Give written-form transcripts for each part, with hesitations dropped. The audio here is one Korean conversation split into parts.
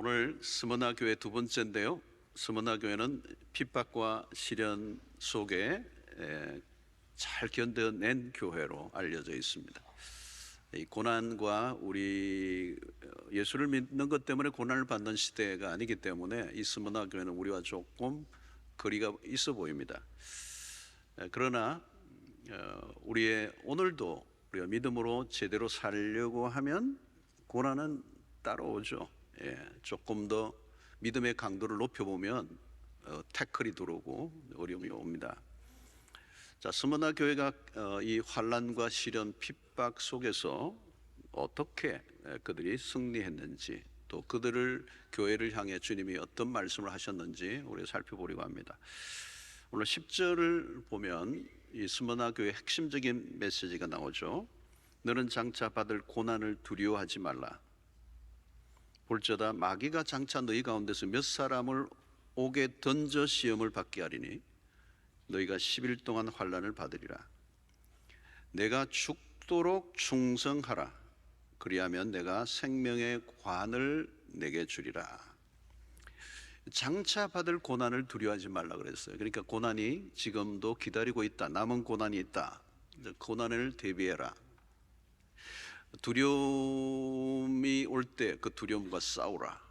오늘 스머나 교회 두 번째인데요. 스머나 교회는 핍박과 시련 속에 잘 견뎌낸 교회로 알려져 있습니다. 이 고난과 우리 예수를 믿는 것 때문에 고난을 받는 시대가 아니기 때문에 이 스머나 교회는 우리와 조금 거리가 있어 보입니다. 그러나 우리의 오늘도 우리가 믿음으로 제대로 살려고 하면 고난은 따라오죠. 조금 더 믿음의 강도를 높여보면 태클이 들어오고 어려움이 옵니다. 자, 스머나 교회가 이 환난과 시련, 핍박 속에서 어떻게 그들이 승리했는지, 또 그들을 교회를 향해 주님이 어떤 말씀을 하셨는지 우리 살펴보려고 합니다. 오늘 10절을 보면 이 스머나 교회의 핵심적인 메시지가 나오죠. 너는 장차 받을 고난을 두려워하지 말라. 볼지어다 마귀가 장차 너희 가운데서 몇 사람을 옥에 던져 시험을 받게 하리니 너희가 10일 동안 환난을 받으리라. 내가 죽도록 충성하라. 그리하면 내가 생명의 관을 내게 주리라. 장차 받을 고난을 두려워하지 말라 그랬어요. 그러니까 고난이 지금도 기다리고 있다. 남은 고난이 있다. 고난을 대비해라. 두려움이 올 때 그 두려움과 싸우라.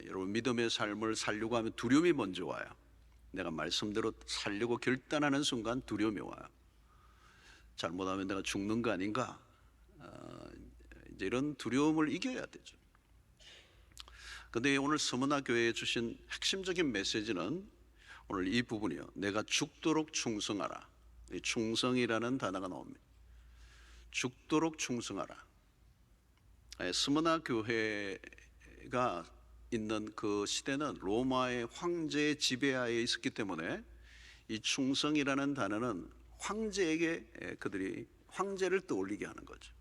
여러분, 믿음의 삶을 살려고 하면 두려움이 먼저 와요. 내가 말씀대로 살려고 결단하는 순간 두려움이 와요. 잘못하면 내가 죽는 거 아닌가? 이제 이런 두려움을 이겨야 되죠. 그런데 오늘 스머나 교회에 주신 핵심적인 메시지는 오늘 이 부분이요. 내가 죽도록 충성하라. 이 충성이라는 단어가 나옵니다. 죽도록 충성하라. 스머나 교회가 있는 그 시대는 로마의 황제의 지배하에 있었기 때문에 이 충성이라는 단어는 황제에게 그들이 황제를 떠올리게 하는 거죠.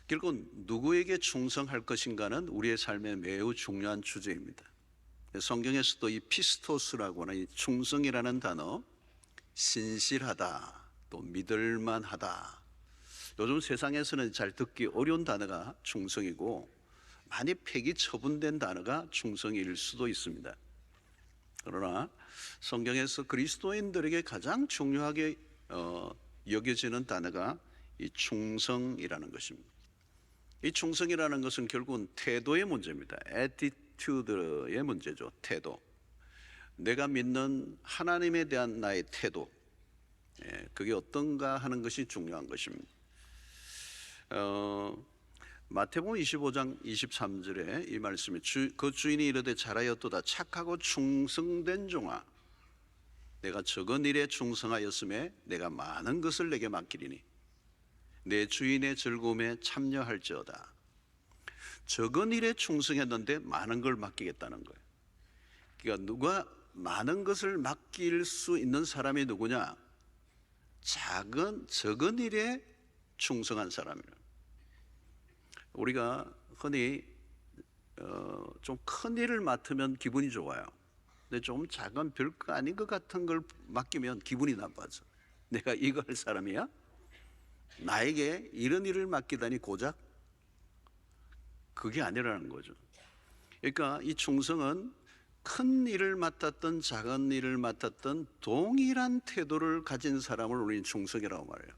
결국 누구에게 충성할 것인가는 우리의 삶에 매우 중요한 주제입니다. 성경에서도 이 피스토스라고 하는 이 충성이라는 단어, 신실하다, 또 믿을만하다. 요즘 세상에서는 잘 듣기 어려운 단어가 충성이고 많이 폐기 처분된 단어가 충성일 수도 있습니다. 그러나 성경에서 그리스도인들에게 가장 중요하게 여겨지는 단어가 이 충성이라는 것입니다. 이 충성이라는 것은 결국은 태도의 문제입니다. 애티튜드의 문제죠. 태도. 내가 믿는 하나님에 대한 나의 태도, 그게 어떤가 하는 것이 중요한 것입니다. 마태복음 25장 23절에 이 말씀이 그 주인이 이르되 잘하였도다 착하고 충성된 종아 내가 적은 일에 충성하였음에 내가 많은 것을 내게 맡기리니 내 주인의 즐거움에 참여할지어다. 적은 일에 충성했는데 많은 걸 맡기겠다는 거예요. 그러니까 누가 많은 것을 맡길 수 있는 사람이 누구냐? 적은 일에 충성한 사람이에요. 우리가 흔히 좀 큰 일을 맡으면 기분이 좋아요. 근데 좀 작은 별거 아닌 것 같은 걸 맡기면 기분이 나빠져. 내가 이거 할 사람이야? 나에게 이런 일을 맡기다니 고작? 그게 아니라는 거죠. 그러니까 이 충성은 큰 일을 맡았던 작은 일을 맡았던 동일한 태도를 가진 사람을 우리는 충성이라고 말해요.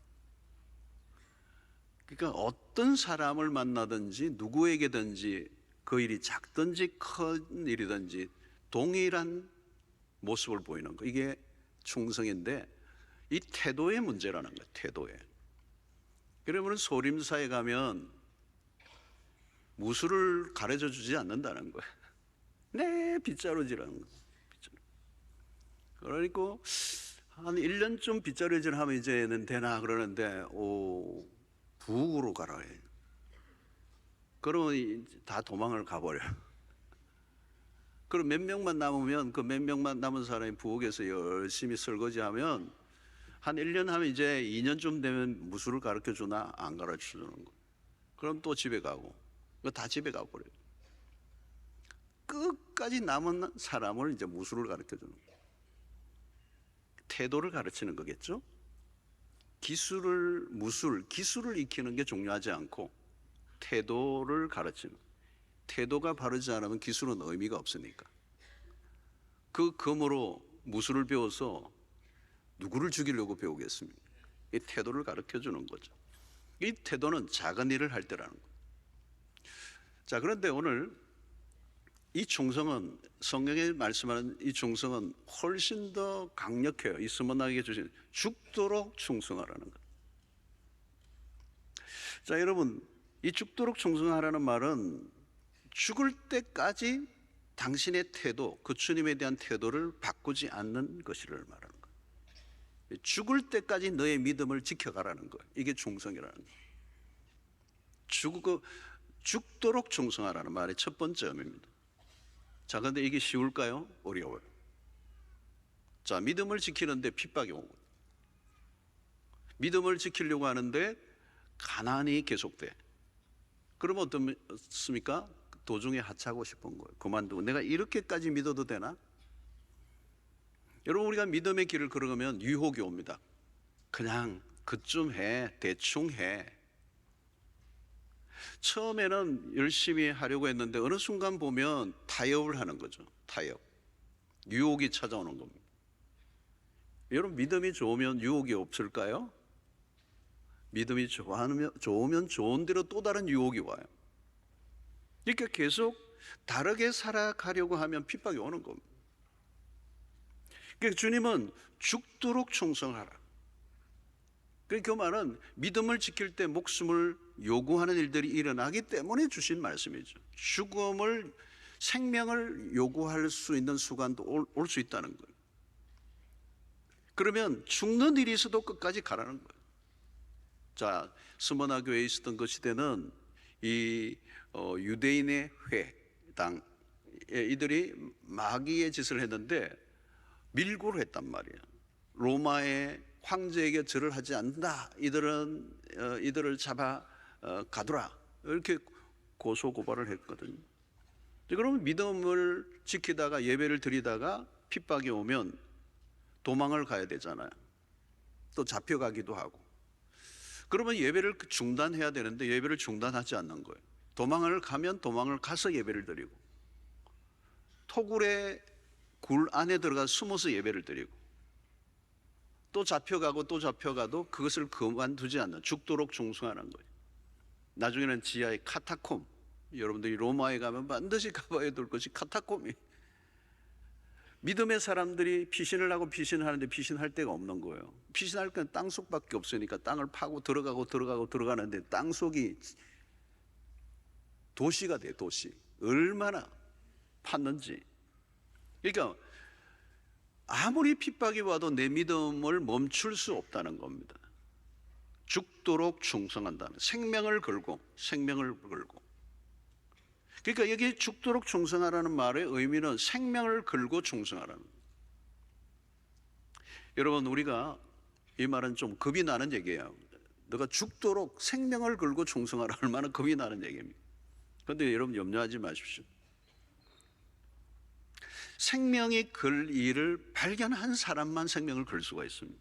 그러니까 어떤 사람을 만나든지 누구에게든지 그 일이 작든지 큰 일이든지 동일한 모습을 보이는 거, 이게 충성인데 이 태도의 문제라는 거예요. 태도에. 그러면 소림사에 가면 무술을 가르쳐 주지 않는다는 거예요. 네, 빗자루질하는 거예요. 그러니까 한 1년쯤 빗자루질 하면 이제는 되나 그러는데 부엌으로 가라 해요. 그러면 다 도망을 가버려. 그럼 몇 명만 남으면 그 몇 명만 남은 사람이 부엌에서 열심히 설거지하면 한 1년 하면 이제 2년쯤 되면 무술을 가르쳐 주나 안 가르쳐 주는 거. 그럼 또 집에 가고 다 집에 가버려요. 끝까지 남은 사람을 이제 무술을 가르쳐 주는 거예요. 태도를 가르치는 거겠죠. 기술을 익히는 게 중요하지 않고 태도를 가르치는. 태도가 바르지 않으면 기술은 의미가 없으니까. 그 검으로 무술을 배워서 누구를 죽이려고 배우겠습니까? 이 태도를 가르쳐 주는 거죠. 이 태도는 작은 일을 할 때라는 거예요. 자, 그런데 오늘 이 충성은, 성경에 말씀하는 이 충성은 훨씬 더 강력해요. 이 스므나에게 주신 죽도록 충성하라는 것. 자, 여러분, 이 죽도록 충성하라는 말은 죽을 때까지 당신의 태도, 그 주님에 대한 태도를 바꾸지 않는 것이를 말하는 거예요. 죽을 때까지 너의 믿음을 지켜가라는 거예요. 이게 충성이라는 거예요. 죽도록 충성하라는 말의 첫 번째 의미입니다. 자, 그런데 이게 쉬울까요? 어려워요. 자, 믿음을 지키는데 핍박이 오고, 믿음을 지키려고 하는데 가난이 계속돼. 그러면 어떻습니까? 도중에 하차하고 싶은 거예요. 그만두고 내가 이렇게까지 믿어도 되나? 여러분, 우리가 믿음의 길을 걸어가면 유혹이 옵니다. 그냥 그쯤 해, 대충 해. 처음에는 열심히 하려고 했는데 어느 순간 보면 타협을 하는 거죠. 타협. 유혹이 찾아오는 겁니다. 여러분, 믿음이 좋으면 유혹이 없을까요? 믿음이 좋으면 좋은 대로 또 다른 유혹이 와요. 그러니까 계속 다르게 살아가려고 하면 핍박이 오는 겁니다. 그러니까 주님은 죽도록 충성하라. 그 말은 믿음을 지킬 때 목숨을 요구하는 일들이 일어나기 때문에 주신 말씀이죠. 생명을 요구할 수 있는 순간도 올 수 있다는 거예요. 그러면 죽는 일이 있어도 끝까지 가라는 거예요. 자, 스므나 교회에 있었던 그 시대는 이 유대인의 회당, 이들이 마귀의 짓을 했는데 밀고를 했단 말이에요. 로마의 황제에게 절을 하지 않는다. 이들을 잡아 가두라. 이렇게 고소 고발을 했거든요. 그러면 믿음을 지키다가 예배를 드리다가 핍박이 오면 도망을 가야 되잖아요. 또 잡혀가기도 하고. 그러면 예배를 중단해야 되는데 예배를 중단하지 않는 거예요. 도망을 가면 도망을 가서 예배를 드리고, 토굴에 굴 안에 들어가 숨어서 예배를 드리고, 또 잡혀가고 또 잡혀가도 그것을 그만두지 않는, 죽도록 충성하는 거예요. 나중에는 지하의 카타콤, 여러분들이 로마에 가면 반드시 가봐야 될 것이 카타콤이, 믿음의 사람들이 피신을 하고 피신을 하는데 피신할 데가 없는 거예요. 피신할 건 땅속밖에 없으니까 땅을 파고 들어가는데 땅속이 도시가 돼. 도시. 얼마나 팠는지. 그러니까 아무리 핍박이 와도 내 믿음을 멈출 수 없다는 겁니다. 죽도록 충성한다는, 생명을 걸고. 그러니까 여기 죽도록 충성하라는 말의 의미는 생명을 걸고 충성하라는 거예요. 여러분, 우리가 이 말은 좀 겁이 나는 얘기예요. 너가 죽도록 생명을 걸고 충성하라, 얼마나 겁이 나는 얘기입니다. 그런데 여러분, 염려하지 마십시오. 생명이 걸 일을 발견한 사람만 생명을 걸 수가 있습니다.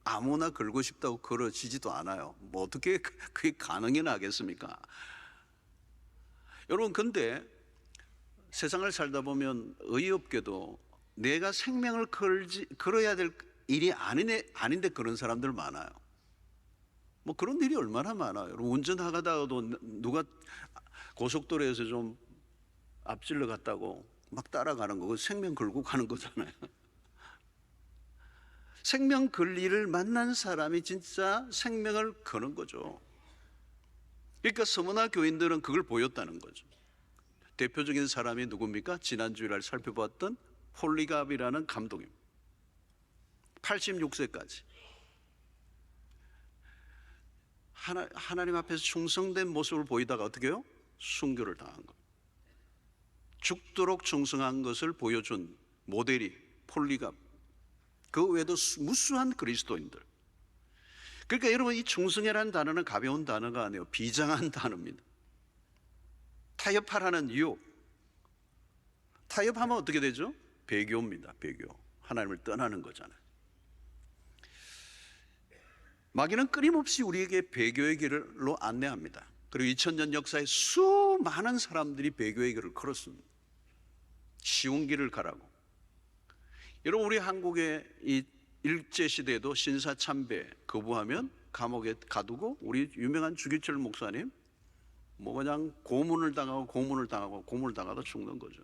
아무나 걸고 싶다고 걸어지지도 않아요. 뭐 어떻게 그게 가능이나 하겠습니까? 여러분, 근데 세상을 살다 보면 어이없게도 내가 생명을 걸어야 될 일이 아닌데 그런 사람들 많아요. 뭐 그런 일이 얼마나 많아요. 여러분, 운전하다가도 누가 고속도로에서 좀 앞질러 갔다고 막 따라가는 거, 생명 걸고 가는 거잖아요. 생명 걸 일을 만난 사람이 진짜 생명을 거는 거죠. 그러니까 서문화 교인들은 그걸 보였다는 거죠. 대표적인 사람이 누굽니까? 지난주에 살펴봤던 폴리갑이라는 감독입니다. 86세까지 하나님 앞에서 충성된 모습을 보이다가 어떻게 해요? 순교를 당한 거예요. 죽도록 충성한 것을 보여준 모델이 폴리갑. 그 외에도 무수한 그리스도인들. 그러니까 여러분, 이 충성이라는 단어는 가벼운 단어가 아니에요. 비장한 단어입니다. 타협하라는 유혹. 타협하면 어떻게 되죠? 배교입니다. 배교. 하나님을 떠나는 거잖아요. 마귀는 끊임없이 우리에게 배교의 길로 안내합니다. 그리고 2000년 역사에 수많은 사람들이 배교의 길을 걸었습니다. 쉬운 길을 가라고. 여러분, 우리 한국의 이 일제시대에도 신사참배 거부하면 감옥에 가두고, 우리 유명한 주기철 목사님 뭐 그냥 고문을 당하고 고문을 당하다 죽는 거죠.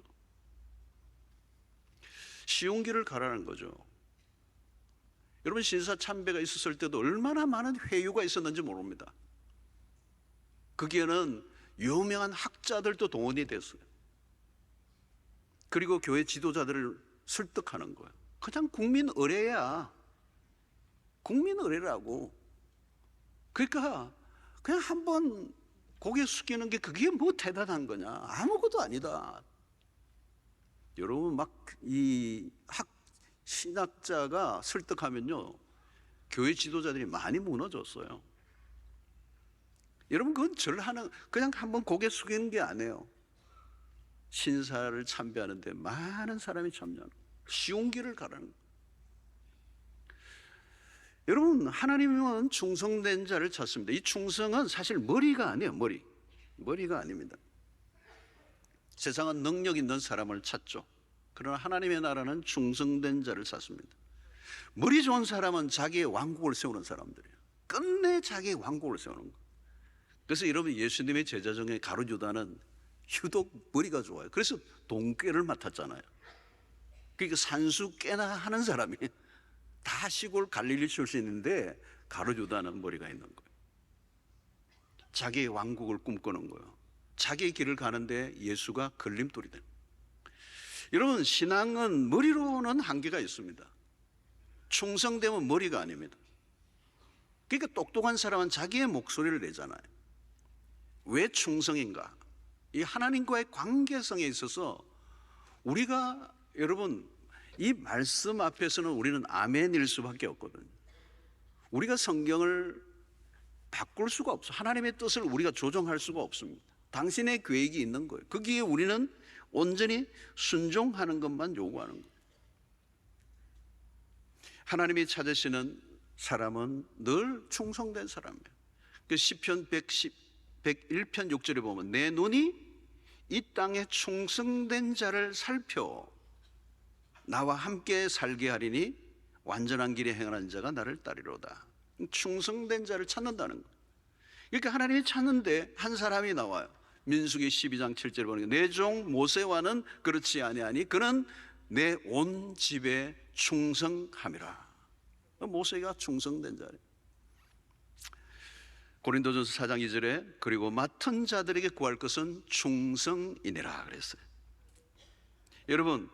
쉬운 길을 가라는 거죠. 여러분, 신사참배가 있었을 때도 얼마나 많은 회유가 있었는지 모릅니다. 거기에는 유명한 학자들도 동원이 됐어요. 그리고 교회 지도자들을 설득하는 거예요. 그냥 국민 의례야. 국민 의례라고. 그러니까 그냥 한번 고개 숙이는 게 그게 뭐 대단한 거냐. 아무것도 아니다. 여러분, 막 이 신학자가 설득하면요, 교회 지도자들이 많이 무너졌어요. 여러분, 그건 절하는, 그냥 한번 고개 숙이는 게 아니에요. 신사를 참배하는데 많은 사람이 참여하는, 쉬운 길을 가라는 거예요. 여러분, 하나님은 충성된 자를 찾습니다. 이 충성은 사실 머리가 아니에요. 머리가 아닙니다. 세상은 능력 있는 사람을 찾죠. 그러나 하나님의 나라는 충성된 자를 찾습니다. 머리 좋은 사람은 자기의 왕국을 세우는 사람들이에요. 끝내 자기의 왕국을 세우는 거예요. 그래서 여러분, 예수님의 제자 중에 가룟 유다는 유독 머리가 좋아요. 그래서 동꾀를 맡았잖아요. 그러니까 산수 깨나 하는 사람이 다 시골 갈릴리 출신인데 가룟 유다는 머리가 있는 거예요. 자기의 왕국을 꿈꾸는 거예요. 자기의 길을 가는데 예수가 걸림돌이 됩니다. 여러분, 신앙은 머리로는 한계가 있습니다. 충성되면 머리가 아닙니다. 그러니까 똑똑한 사람은 자기의 목소리를 내잖아요. 왜 충성인가? 이 하나님과의 관계성에 있어서 우리가, 여러분, 이 말씀 앞에서는 우리는 아멘일 수밖에 없거든요. 우리가 성경을 바꿀 수가 없어. 하나님의 뜻을 우리가 조정할 수가 없습니다. 당신의 계획이 있는 거예요. 거기에 우리는 온전히 순종하는 것만 요구하는 거예요. 하나님이 찾으시는 사람은 늘 충성된 사람이에요. 시편 101편 6절에 보면 내 눈이 이 땅에 충성된 자를 살펴 나와 함께 살게 하리니 완전한 길에 행하는 자가 나를 따르리로다. 충성된 자를 찾는다는 거예요. 그러니까 하나님이 찾는데 한 사람이 나와요. 민수기 12장 7절에 보니까 내 종 모세와는 그렇지 아니하니 그는 내 온 집에 충성함이라. 모세가 충성된 자예요. 고린도전서 4장 2절에 그리고 맡은 자들에게 구할 것은 충성이니라 그랬어요. 여러분,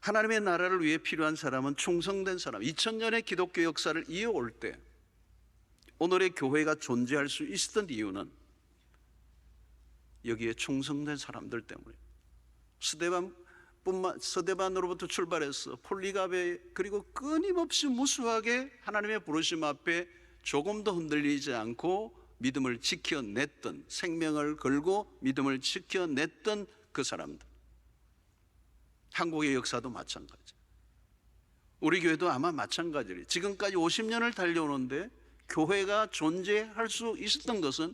하나님의 나라를 위해 필요한 사람은 충성된 사람. 2000년의 기독교 역사를 이어올 때 오늘의 교회가 존재할 수 있었던 이유는 여기에 충성된 사람들 때문에. 서대반으로부터 출발해서 폴리가베, 그리고 끊임없이 무수하게 하나님의 부르심 앞에 조금도 흔들리지 않고 믿음을 지켜냈던, 생명을 걸고 믿음을 지켜냈던 그 사람들. 한국의 역사도 마찬가지. 우리 교회도 아마 마찬가지예요. 지금까지 50년을 달려오는데 교회가 존재할 수 있었던 것은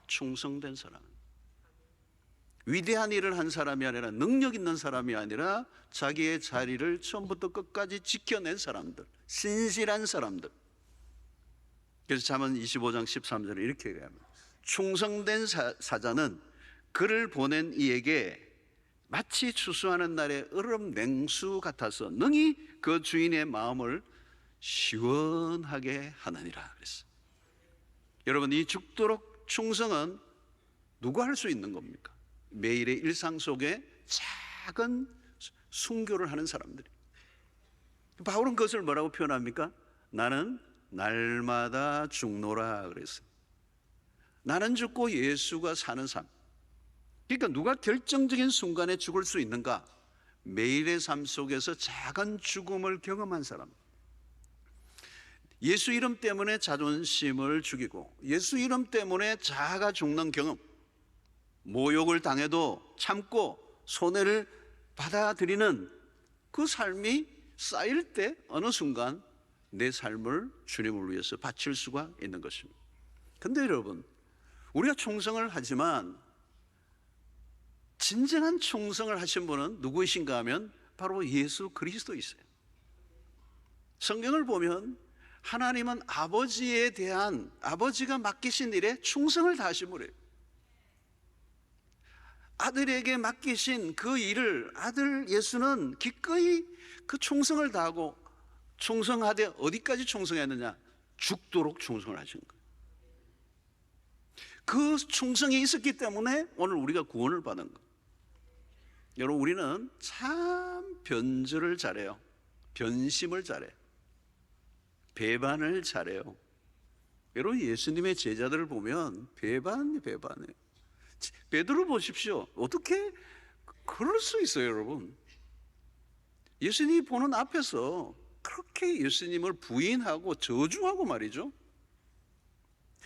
충성된 사람, 위대한 일을 한 사람이 아니라, 능력 있는 사람이 아니라 자기의 자리를 처음부터 끝까지 지켜낸 사람들, 신실한 사람들. 그래서 잠언 25장 13절에 이렇게 얘기합니다. 충성된 사자는 그를 보낸 이에게 마치 추수하는 날의 얼음 냉수 같아서 능히 그 주인의 마음을 시원하게 하느니라 그랬어요. 여러분, 이 죽도록 충성은 누가 할 수 있는 겁니까? 매일의 일상 속에 작은 순교를 하는 사람들이. 바울은 그것을 뭐라고 표현합니까? 나는 날마다 죽노라 그랬어요. 나는 죽고 예수가 사는 삶. 그러니까 누가 결정적인 순간에 죽을 수 있는가? 매일의 삶 속에서 작은 죽음을 경험한 사람. 예수 이름 때문에 자존심을 죽이고 예수 이름 때문에 자아가 죽는 경험, 모욕을 당해도 참고 손해를 받아들이는 그 삶이 쌓일 때 어느 순간 내 삶을 주님을 위해서 바칠 수가 있는 것입니다. 근데 여러분, 우리가 충성을 하지만 진정한 충성을 하신 분은 누구이신가 하면 바로 예수 그리스도이세요. 성경을 보면 하나님은 아버지에 대한, 아버지가 맡기신 일에 충성을 다하신 분이에요. 아들에게 맡기신 그 일을 아들 예수는 기꺼이 그 충성을 다하고, 충성하되 어디까지 충성했느냐? 죽도록 충성을 하신 거예요. 그 충성이 있었기 때문에 오늘 우리가 구원을 받은 거예요. 여러분, 우리는 참 변절을 잘해요. 변심을 잘해요. 배반을 잘해요. 여러분, 예수님의 제자들을 보면 배반이에요. 베드로 보십시오. 어떻게 그럴 수 있어요, 여러분? 예수님이 보는 앞에서 그렇게 예수님을 부인하고 저주하고 말이죠.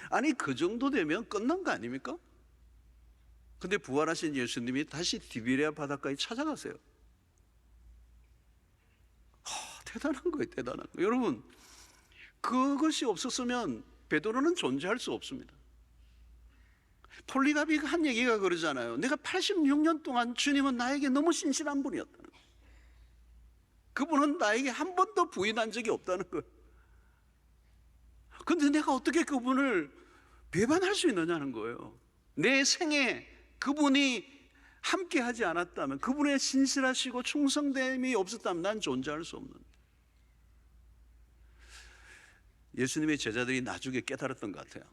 아니, 그 정도 되면 끝난 거 아닙니까? 근데 부활하신 예수님이 다시 디비레아 바닷가에 찾아가세요. 대단한 거예요, 대단한 거. 여러분, 그것이 없었으면 베드로는 존재할 수 없습니다. 폴리갑이가 한 얘기가 그러잖아요. 내가 86년 동안 주님은 나에게 너무 신실한 분이었다는 거예요. 그분은 나에게 한 번도 부인한 적이 없다는 거예요. 그런데 내가 어떻게 그분을 배반할 수 있느냐는 거예요. 내 생에 그분이 함께 하지 않았다면, 그분의 신실하시고 충성됨이 없었다면 난 존재할 수 없는. 예수님의 제자들이 나중에 깨달았던 것 같아요.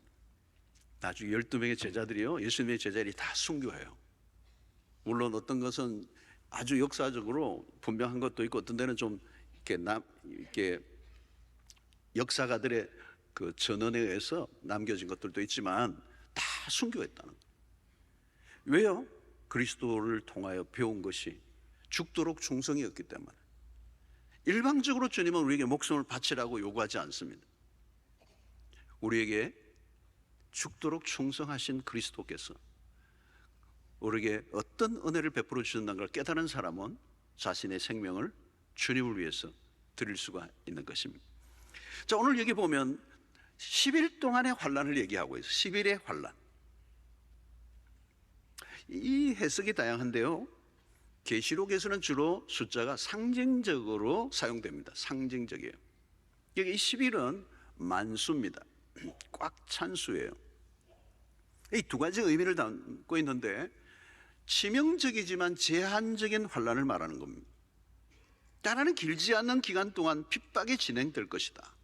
나중에 12명의 제자들이요, 예수님의 제자들이 다 순교해요. 물론 어떤 것은 아주 역사적으로 분명한 것도 있고, 어떤 데는 좀 이렇게 역사가들의 그 전언에 의해서 남겨진 것들도 있지만 다 순교했다는 거예요. 왜요? 그리스도를 통하여 배운 것이 죽도록 충성이었기 때문에. 일방적으로 주님은 우리에게 목숨을 바치라고 요구하지 않습니다. 우리에게 죽도록 충성하신 그리스도께서 우리에게 어떤 은혜를 베풀어 주신다는 걸 깨달은 사람은 자신의 생명을 주님을 위해서 드릴 수가 있는 것입니다. 자, 오늘 여기 보면 10일 동안의 환난을 얘기하고 있어요. 10일의 환난. 이 해석이 다양한데요, 계시록에서는 주로 숫자가 상징적으로 사용됩니다. 상징적이에요. 여기 이 10일은 만수입니다. 꽉 찬 수예요. 이 두 가지 의미를 담고 있는데, 치명적이지만 제한적인 환난을 말하는 겁니다. 따라는 길지 않은 기간 동안 핍박이 진행될 것이다.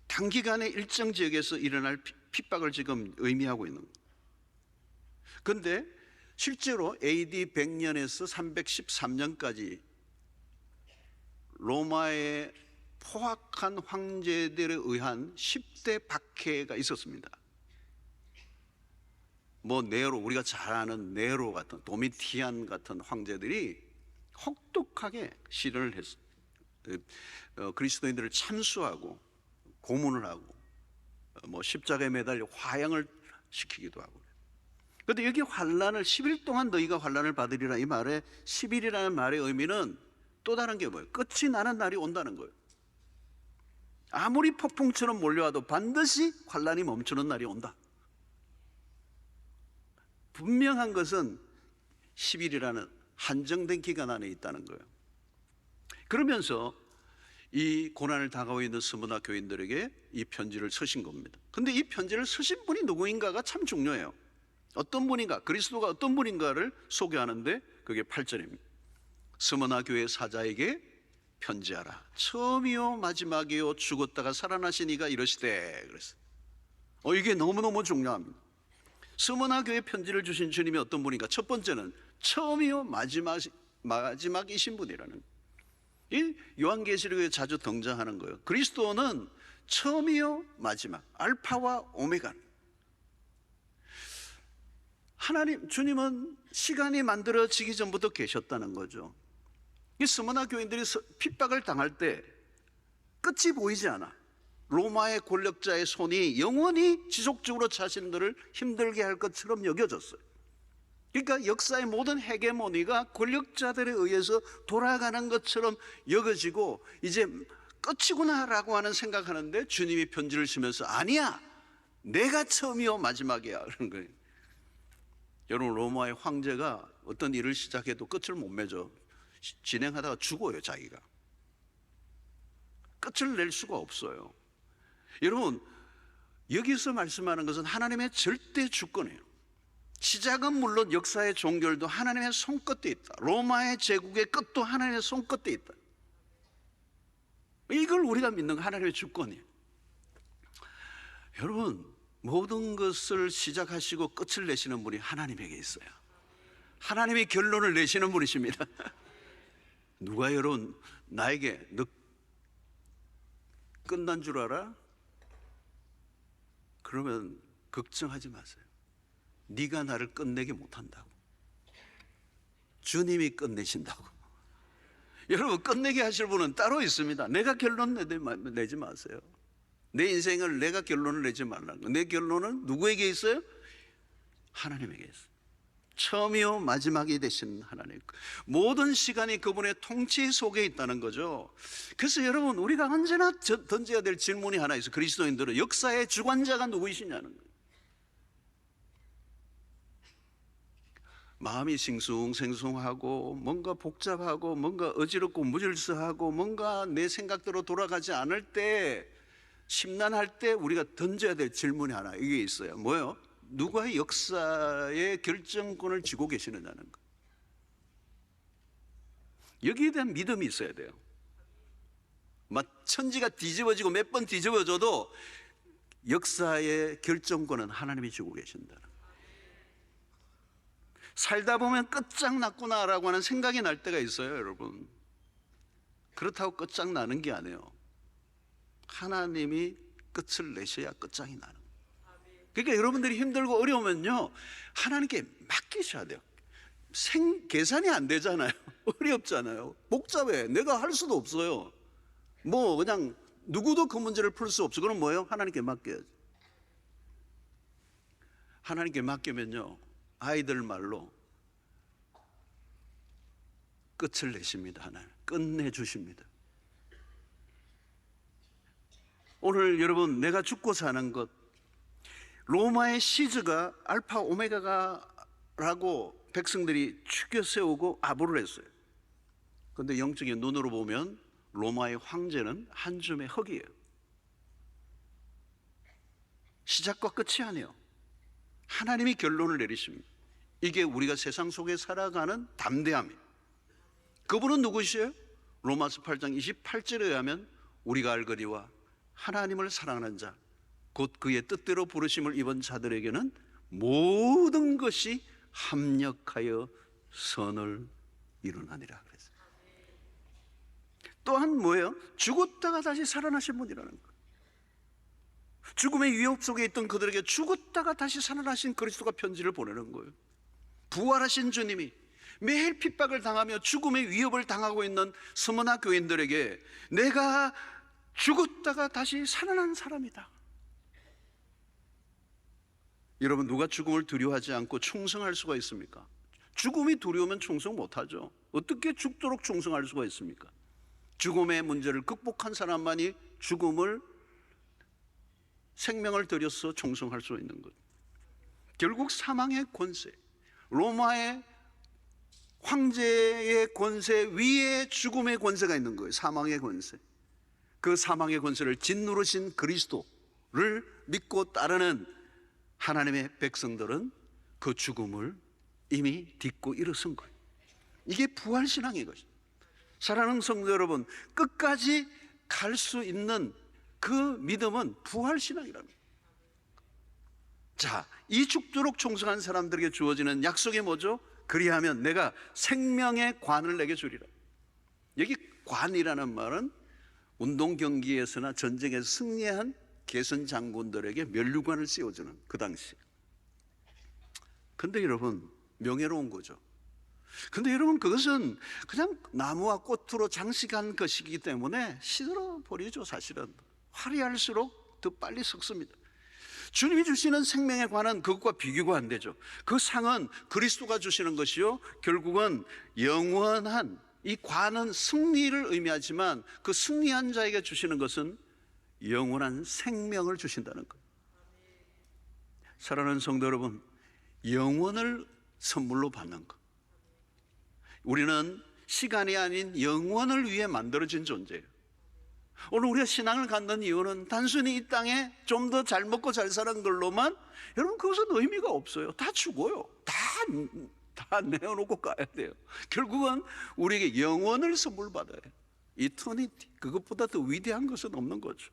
단기간에 일정 지역에서 일어날 핍박을 지금 의미하고 있는 거예요. 그런데 실제로 AD 100년에서 313년까지 로마의 포악한 황제들에 의한 10대 박해가 있었습니다. 뭐 네로, 우리가 잘 아는 네로 같은, 도미티안 같은 황제들이 혹독하게 시련을 했어요. 그리스도인들을 참수하고 고문을 하고 뭐 십자가에 매달려 화형을 시키기도 하고. 그런데 여기 환난을 10일 동안 너희가 환난을 받으리라, 이 말에 10일이라는 말의 의미는 또 다른 게 뭐예요? 끝이 나는 날이 온다는 거예요. 아무리 폭풍처럼 몰려와도 반드시 환난이 멈추는 날이 온다. 분명한 것은 10일이라는 한정된 기간 안에 있다는 거예요. 그러면서 이 고난을 당하고 있는 스무나 교인들에게 이 편지를 쓰신 겁니다. 근데 이 편지를 쓰신 분이 누구인가가 참 중요해요. 어떤 분인가, 그리스도가 어떤 분인가를 소개하는데 그게 8절입니다. 스무나 교회 사자에게 편지하라. 처음이요 마지막이요 죽었다가 살아나신 이가 이러시되. 그랬어요. 이게 너무너무 중요합니다. 스무나 교회 편지를 주신 주님이 어떤 분인가? 첫 번째는 처음이요 마지막이신 분이라는, 이 요한계시록에 자주 등장하는 거예요. 그리스도는 처음이요 마지막, 알파와 오메가. 하나님, 주님은 시간이 만들어지기 전부터 계셨다는 거죠. 이 스무나 교인들이 핍박을 당할 때 끝이 보이지 않아. 로마의 권력자의 손이 영원히 지속적으로 자신들을 힘들게 할 것처럼 여겨졌어요. 그러니까 역사의 모든 헤게모니가 권력자들에 의해서 돌아가는 것처럼 여겨지고 이제 끝이구나라고 하는 생각하는데, 주님이 편지를 쓰면서 아니야, 내가 처음이요 마지막이야 그런 거예요. 여러분, 로마의 황제가 어떤 일을 시작해도 끝을 못 맺어. 진행하다가 죽어요. 자기가 끝을 낼 수가 없어요. 여러분, 여기서 말씀하는 것은 하나님의 절대 주권이에요. 시작은 물론 역사의 종결도 하나님의 손끝에 있다. 로마의 제국의 끝도 하나님의 손끝에 있다. 이걸 우리가 믿는 하나님의 주권이에요. 여러분, 모든 것을 시작하시고 끝을 내시는 분이 하나님에게 있어요. 하나님이 결론을 내시는 분이십니다. 누가 여러분 나에게 너 끝난 줄 알아? 그러면 걱정하지 마세요. 네가 나를 끝내게 못한다고. 주님이 끝내신다고. 여러분, 끝내게 하실 분은 따로 있습니다. 내가 결론 내지 마세요. 내 인생을 내가 결론을 내지 말라는 거. 내 결론은 누구에게 있어요? 하나님에게 있어요. 처음이요 마지막이 되신 하나님, 모든 시간이 그분의 통치 속에 있다는 거죠. 그래서 여러분, 우리가 언제나 던져야 될 질문이 하나 있어요. 그리스도인들은 역사의 주관자가 누구이시냐는 거예요. 마음이 싱숭생숭하고 뭔가 복잡하고 뭔가 어지럽고 무질서하고 뭔가 내 생각대로 돌아가지 않을 때, 심란할 때 우리가 던져야 될 질문이 하나 이게 있어요. 뭐예요? 누가 역사의 결정권을 쥐고 계시느냐는 거. 여기에 대한 믿음이 있어야 돼요. 막 천지가 뒤집어지고 몇 번 뒤집어져도 역사의 결정권은 하나님이 쥐고 계신다는 거. 살다 보면 끝장났구나라고 하는 생각이 날 때가 있어요, 여러분. 그렇다고 끝장나는 게 아니에요. 하나님이 끝을 내셔야 끝장이 나는 거예요. 그러니까 여러분들이 힘들고 어려우면요, 하나님께 맡기셔야 돼요. 계산이 안 되잖아요. 어렵잖아요. 복잡해. 내가 할 수도 없어요. 뭐 그냥 누구도 그 문제를 풀 수 없어. 그럼 뭐예요? 하나님께 맡겨야지. 하나님께 맡기면요, 아이들 말로 끝을 내십니다. 하나님 끝내주십니다. 오늘 여러분, 내가 죽고 사는 것, 로마의 시즈가 알파 오메가라고 백성들이 추겨 세우고 아부를 했어요. 그런데 영적인 눈으로 보면 로마의 황제는 한 줌의 흙이에요. 시작과 끝이 아니에요. 하나님이 결론을 내리십니다. 이게 우리가 세상 속에 살아가는 담대함이에요. 그분은 누구시에요? 로마서 8장 28절에 의하면 우리가 알거니와 하나님을 사랑하는 자, 곧 그의 뜻대로 부르심을 입은 자들에게는 모든 것이 합력하여 선을 이루나니라 그랬어요. 또한 뭐예요? 죽었다가 다시 살아나신 분이라는 거예요. 죽음의 위협 속에 있던 그들에게 죽었다가 다시 살아나신 그리스도가 편지를 보내는 거예요. 부활하신 주님이 매일 핍박을 당하며 죽음의 위협을 당하고 있는 스무나 교인들에게 내가 죽었다가 다시 살아난 사람이다. 여러분, 누가 죽음을 두려워하지 않고 충성할 수가 있습니까? 죽음이 두려우면 충성 못하죠. 어떻게 죽도록 충성할 수가 있습니까? 죽음의 문제를 극복한 사람만이 죽음을 생명을 들여서 충성할 수 있는 것. 결국 사망의 권세, 로마의 황제의 권세 위에 죽음의 권세가 있는 거예요. 사망의 권세. 그 사망의 권세를 짓누르신 그리스도를 믿고 따르는 하나님의 백성들은 그 죽음을 이미 딛고 일어선 거예요. 이게 부활신앙인 것입니다. 사랑하는 성도 여러분, 끝까지 갈 수 있는 그 믿음은 부활신앙이랍니다. 자, 이 죽도록 충성한 사람들에게 주어지는 약속이 뭐죠? 그리하면 내가 생명의 관을 내게 주리라. 여기 관이라는 말은 운동 경기에서나 전쟁에서 승리한 개선 장군들에게 면류관을 씌워주는 그 당시. 근데 여러분, 명예로운 거죠. 근데 여러분, 그것은 그냥 나무와 꽃으로 장식한 것이기 때문에 시들어버리죠. 사실은 화려할수록 더 빨리 썩습니다. 주님이 주시는 생명의 관은 그것과 비교가 안 되죠. 그 상은 그리스도가 주시는 것이요, 결국은 영원한, 이 관은 승리를 의미하지만 그 승리한 자에게 주시는 것은 영원한 생명을 주신다는 거예요. 사랑하는 성도 여러분, 영원을 선물로 받는 것. 우리는 시간이 아닌 영원을 위해 만들어진 존재예요. 오늘 우리가 신앙을 갖는 이유는 단순히 이 땅에 좀 더 잘 먹고 잘 사는 걸로만, 여러분, 그것은 의미가 없어요. 다 죽어요. 다 내어놓고 가야 돼요. 결국은 우리에게 영원을 선물 받아야 해요. 이터니티, 그것보다 더 위대한 것은 없는 거죠.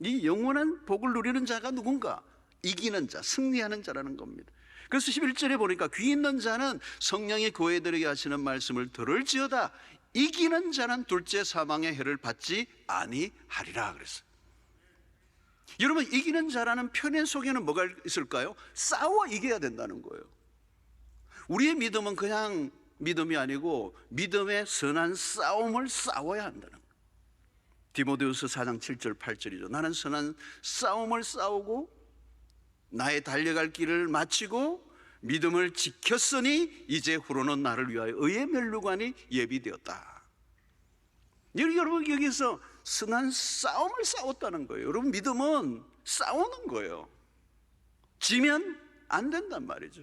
이 영원한 복을 누리는 자가 누군가? 이기는 자, 승리하는 자라는 겁니다. 그래서 11절에 보니까 귀 있는 자는 성령이 교회들에게 하시는 말씀을 들을지어다. 이기는 자는 둘째 사망의 해를 받지 아니하리라 그랬어요. 여러분, 이기는 자라는 표현 속에는 뭐가 있을까요? 싸워 이겨야 된다는 거예요. 우리의 믿음은 그냥 믿음이 아니고 믿음의 선한 싸움을 싸워야 한다는 거예요. 디모데후서 4장 7절 8절이죠. 나는 선한 싸움을 싸우고 나의 달려갈 길을 마치고 믿음을 지켰으니 이제 후로는 나를 위하여 의의 면류관이 예비되었다. 여러분, 여기서 선한 싸움을 싸웠다는 거예요. 여러분, 믿음은 싸우는 거예요. 지면 안 된단 말이죠.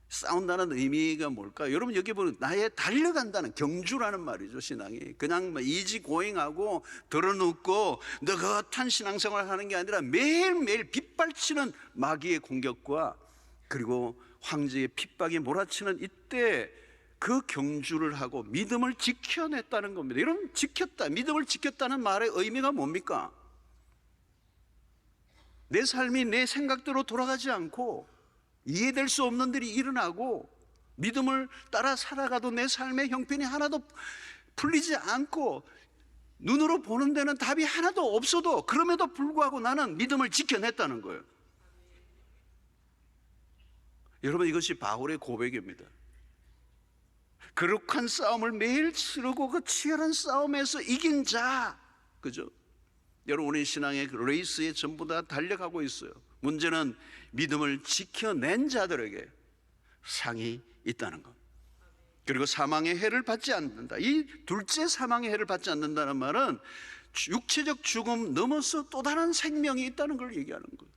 싸운다는 의미가 뭘까요? 여러분, 여기 보면 나의 달려간다는 경주라는 말이죠. 신앙이 그냥 이지 고잉하고 들어눕고 너긋한 신앙생활을 하는 게 아니라 매일매일 빗발치는 마귀의 공격과 그리고 황제의 핍박이 몰아치는 이때 그 경주를 하고 믿음을 지켜냈다는 겁니다. 여러분, 지켰다, 믿음을 지켰다는 말의 의미가 뭡니까? 내 삶이 내 생각대로 돌아가지 않고 이해될 수 없는 일이 일어나고 믿음을 따라 살아가도 내 삶의 형편이 하나도 풀리지 않고 눈으로 보는 데는 답이 하나도 없어도 그럼에도 불구하고 나는 믿음을 지켜냈다는 거예요. 여러분, 이것이 바울의 고백입니다. 거룩한 싸움을 매일 치르고 그 치열한 싸움에서 이긴 자, 그죠? 여러분, 우리 신앙의 레이스에 전부 다 달려가고 있어요. 문제는 믿음을 지켜낸 자들에게 상이 있다는 것. 그리고 사망의 해를 받지 않는다. 이 둘째 사망의 해를 받지 않는다는 말은 육체적 죽음 넘어서 또 다른 생명이 있다는 걸 얘기하는 거예요.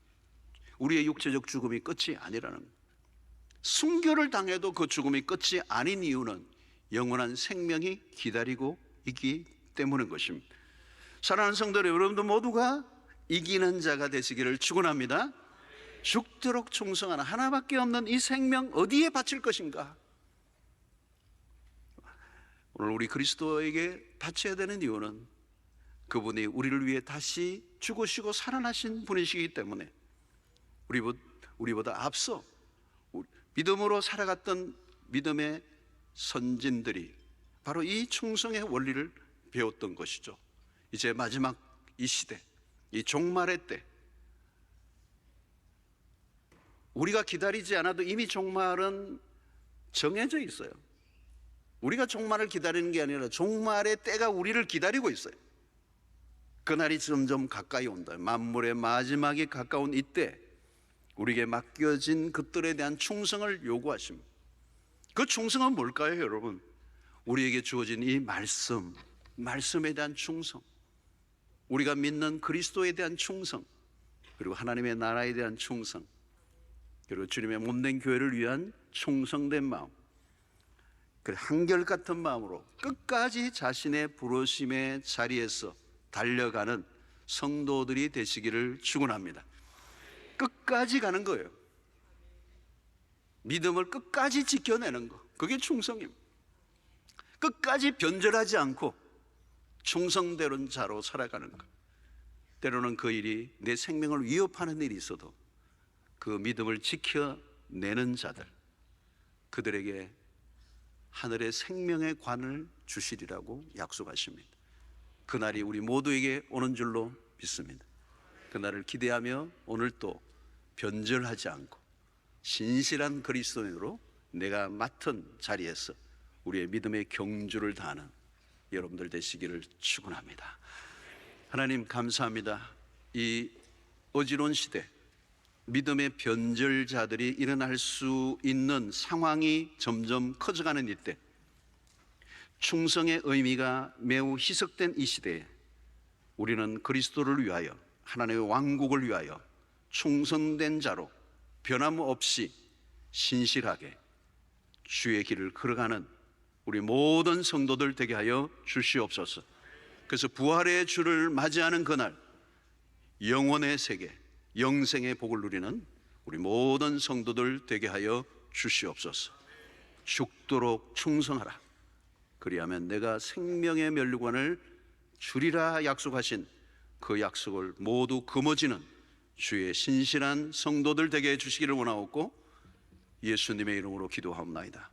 우리의 육체적 죽음이 끝이 아니라는 거예요. 순교를 당해도 그 죽음이 끝이 아닌 이유는 영원한 생명이 기다리고 있기 때문인 것입니다. 사랑하는 성도 여러분들 모두가 이기는 자가 되시기를 축원합니다. 죽도록 충성하는 하나밖에 없는 이 생명 어디에 바칠 것인가? 오늘 우리 그리스도에게 바쳐야 되는 이유는 그분이 우리를 위해 다시 죽으시고 살아나신 분이시기 때문에 우리보다 앞서 믿음으로 살아갔던 믿음의 선진들이 바로 이 충성의 원리를 배웠던 것이죠. 이제 마지막 이 시대, 이 종말의 때, 우리가 기다리지 않아도 이미 종말은 정해져 있어요. 우리가 종말을 기다리는 게 아니라 종말의 때가 우리를 기다리고 있어요. 그날이 점점 가까이 온다. 만물의 마지막이 가까운 이때 우리에게 맡겨진 것들에 대한 충성을 요구하십니다. 그 충성은 뭘까요, 여러분? 우리에게 주어진 이 말씀에 대한 충성, 우리가 믿는 그리스도에 대한 충성, 그리고 하나님의 나라에 대한 충성, 그리고 주님의 몸된 교회를 위한 충성된 마음, 그 한결같은 마음으로 끝까지 자신의 부르심의 자리에서 달려가는 성도들이 되시기를 축원합니다. 끝까지 가는 거예요. 믿음을 끝까지 지켜내는 거, 그게 충성입니다. 끝까지 변절하지 않고 충성되는 자로 살아가는 것. 때로는 그 일이 내 생명을 위협하는 일이 있어도 그 믿음을 지켜내는 자들, 그들에게 하늘의 생명의 관을 주시리라고 약속하십니다. 그날이 우리 모두에게 오는 줄로 믿습니다. 그날을 기대하며 오늘 또 변절하지 않고 신실한 그리스도인으로 내가 맡은 자리에서 우리의 믿음의 경주를 다하는 여러분들 되시기를 축원합니다. 하나님 감사합니다. 이 어지러운 시대, 믿음의 변절자들이 일어날 수 있는 상황이 점점 커져가는 이때, 충성의 의미가 매우 희석된 이 시대에 우리는 그리스도를 위하여, 하나님의 왕국을 위하여 충성된 자로 변함없이 신실하게 주의 길을 걸어가는 우리 모든 성도들 되게 하여 주시옵소서. 그래서 부활의 주를 맞이하는 그날 영원의 세계, 영생의 복을 누리는 우리 모든 성도들 되게 하여 주시옵소서. 죽도록 충성하라. 그리하면 내가 생명의 면류관을 주리라 약속하신 그 약속을 모두 거머쥐는 주의 신실한 성도들 되게 해주시기를 원하옵고 예수님의 이름으로 기도하옵나이다.